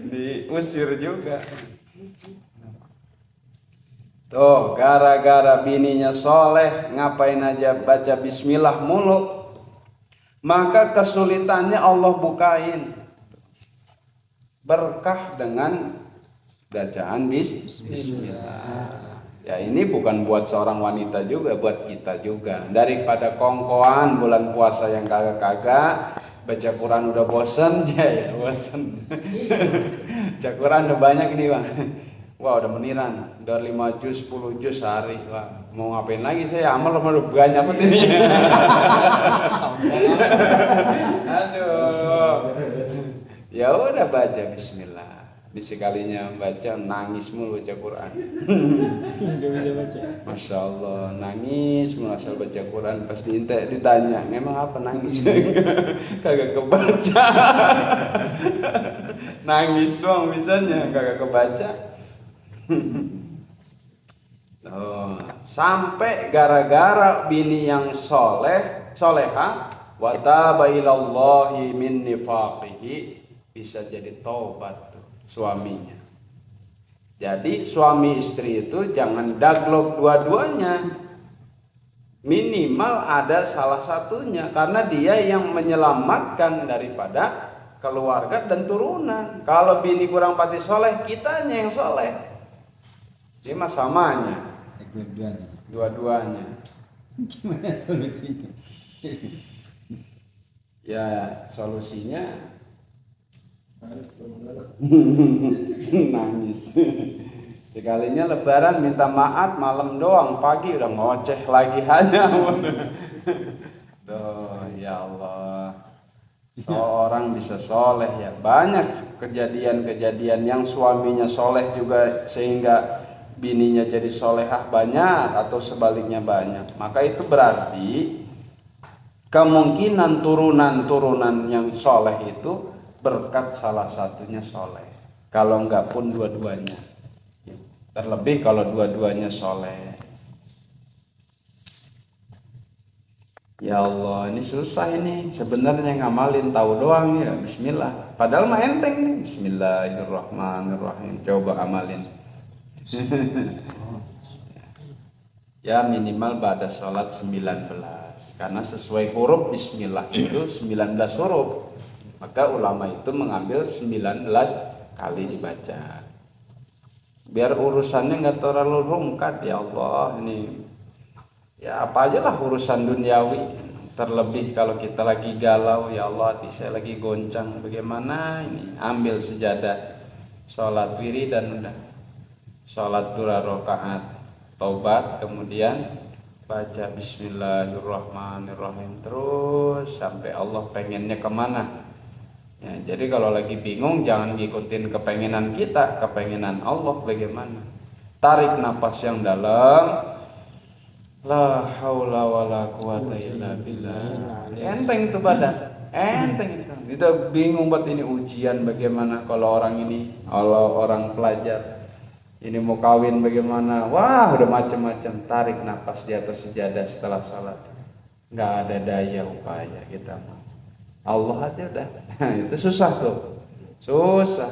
diusir juga. Tuh gara-gara bininya soleh, ngapain aja baca bismillah mulu, maka kesulitannya Allah bukain berkah dengan bacaan bismillah. Ya ini bukan buat seorang wanita juga, buat kita juga. Daripada kongkoan bulan puasa yang kagak-kagak, baca Quran udah bosen, ya bosen. Baca Quran udah banyak nih bang. Wah udah meniran, udah 5 juz, 10 juz sehari. Wah, mau ngapain lagi saya, amal udah banyak banget ini. Aduh. Ya udah baca bismillah. Di sekalinya baca nangis mulu baca Quran. Enggak bisa baca. Masya Allah, nangis mulu asal baca Quran. Pas ditanya, memang apa nangis? Kagak kebaca. Nangis doang bisanya, kagak kebaca. Oh, sampai gara-gara bini yang soleha wa taba ilallahi min nifaqihi, bisa jadi taubat tuh suaminya. Jadi suami istri itu jangan daglok dua-duanya, minimal ada salah satunya, karena dia yang menyelamatkan daripada keluarga dan turunan. Kalau bini kurang pati soleh, kitanya yang soleh. Ini mah samanya, dua-duanya. Gimana solusinya? Ya solusinya nangis. Sekalinya lebaran minta maaf malam doang, pagi udah ngoceh lagi hanya. Tuh ya Allah, seorang bisa soleh ya. Banyak kejadian-kejadian yang suaminya soleh juga sehingga bininya jadi solehah banyak, atau sebaliknya banyak. Maka itu berarti kemungkinan turunan-turunan yang soleh itu berkat salah satunya soleh. Kalau enggak pun dua-duanya. Terlebih kalau dua-duanya soleh. Ya Allah, ini susah ini. Sebenarnya ngamalin tahu doang ya. Bismillah. Padahal mah enteng nih. Bismillahirrahmanirrahim. Coba amalin. Ya minimal pada sholat 19, karena sesuai huruf bismillah itu 19 huruf, maka ulama itu mengambil 19 kali dibaca biar urusannya nggak terlalu rungkat. Ya Allah, ini ya apa aja lah urusan duniawi, terlebih kalau kita lagi galau. Ya Allah, hati saya lagi goncang, bagaimana ini, ambil sejadah, sholat wirid dan udah sholat 2 rakaat, taubat, kemudian baca bismillahirrahmanirrahim terus sampai Allah pengennya kemana. Ya, jadi kalau lagi bingung jangan ngikutin kepengenan kita, kepengenan Allah bagaimana. Tarik napas yang dalam, la haula wala quwata illa billah. Enteng itu badan, enteng itu. Kita bingung buat ini ujian bagaimana kalau orang ini, kalau orang pelajar ini mau kawin bagaimana, wah udah macam-macam. Tarik napas di atas sejadah setelah salat, nggak ada daya upaya kita mah, Allah aja udah. Itu susah tuh, susah.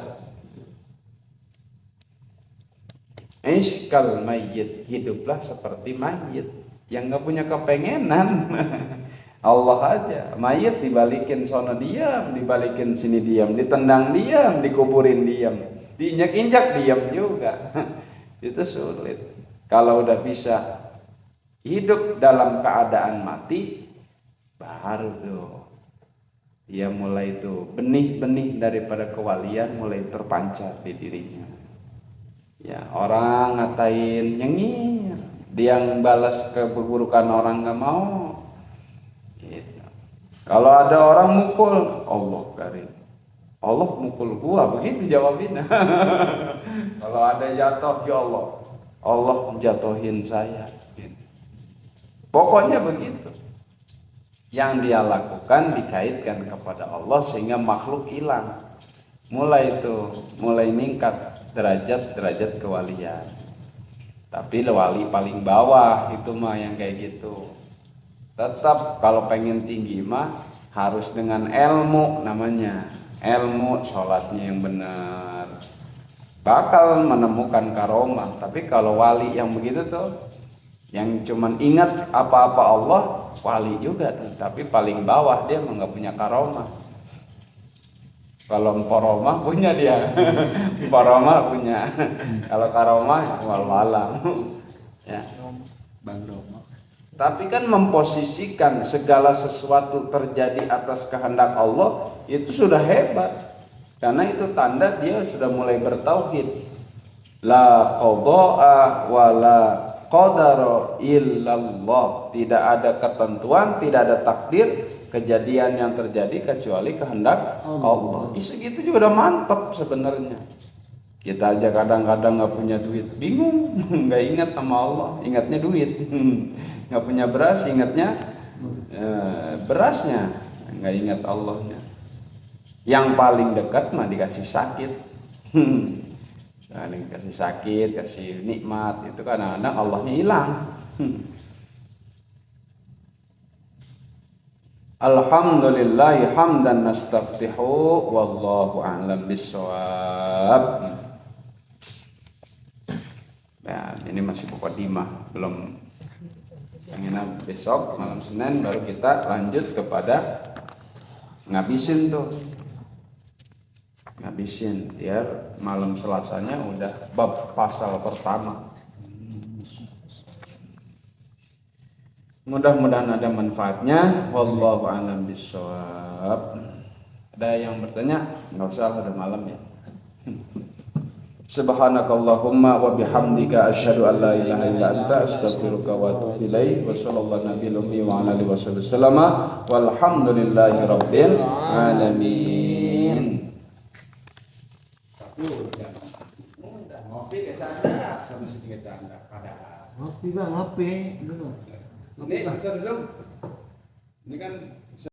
Iskal mayyit, hiduplah seperti mayit yang nggak punya kepengenan. Allah aja, mayit dibalikin sono diam, dibalikin sini diam, ditendang diam, dikuburin diam, diinjak-injak diam juga. Itu sulit. Kalau udah bisa hidup dalam keadaan mati, baru tuh dia mulai tuh benih-benih daripada kewalian mulai terpancar di dirinya. Ya, orang ngatain nyengir, dia yang balas keburukan orang nggak mau. Gitu. Kalau ada orang mukul, Allah karim, Allah mukul gua, begitu jawabnya. Kalau ada jatuh, ya Allah, Allah menjatuhin saya. Gitu. Pokoknya begitu. Yang dia lakukan dikaitkan kepada Allah sehingga makhluk hilang. Mulai meningkat derajat kewalian. Tapi wali paling bawah itu mah yang kayak gitu. Tetap kalau pengen tinggi mah harus dengan ilmu namanya. Ilmu sholatnya yang benar, bakal menemukan karomah. Tapi kalau wali yang begitu tuh, yang cuman ingat apa-apa Allah, wali juga tuh, tapi paling bawah dia mah nggak punya karomah. Kalau poromah punya dia, poromah punya. Kalau karomah walau ya. Bang Roma. Tapi kan memposisikan segala sesuatu terjadi atas kehendak Allah itu sudah hebat. Karena itu tanda dia sudah mulai bertauhid. La qada'a wa la qadara illallah. Tidak ada ketentuan, tidak ada takdir kejadian yang terjadi kecuali kehendak Allah. Segitu juga udah mantap sebenarnya. Kita aja kadang-kadang nggak punya duit, bingung, nggak ingat sama Allah, ingatnya duit. Nggak punya beras, ingatnya berasnya, nggak ingat Allahnya. Yang paling dekat mah dikasih sakit. Nah, dikasih sakit, kasih nikmat, itu kadang-kadang Allahnya hilang. Alhamdulillahi hamdan nastaftihu wallahu a'lam bissawab. Nah, ini masih mukadimah, belum. Yang ini besok malam Senin baru kita lanjut kepada ngabisin tuh. Ngabisin biar malam Selasanya udah bab pasal pertama. Mudah-mudahan ada manfaatnya. Wallahu a'lam bishawab. Ada yang bertanya? Nggak usah, udah malam ya. Subhanakallahumma wa bihamdika asyhadu an la ilaha illa anta astaghfiruka wa atubu ilaik. Wa sallallahu nabiyyi wa ala alihi wasallam. Walhamdulillahi rabbil alamin. Ngopi ke sana, sama sedikit canda padahal. Ngopi bang, ngopi dulu. Ini bisa dulu. Ini kan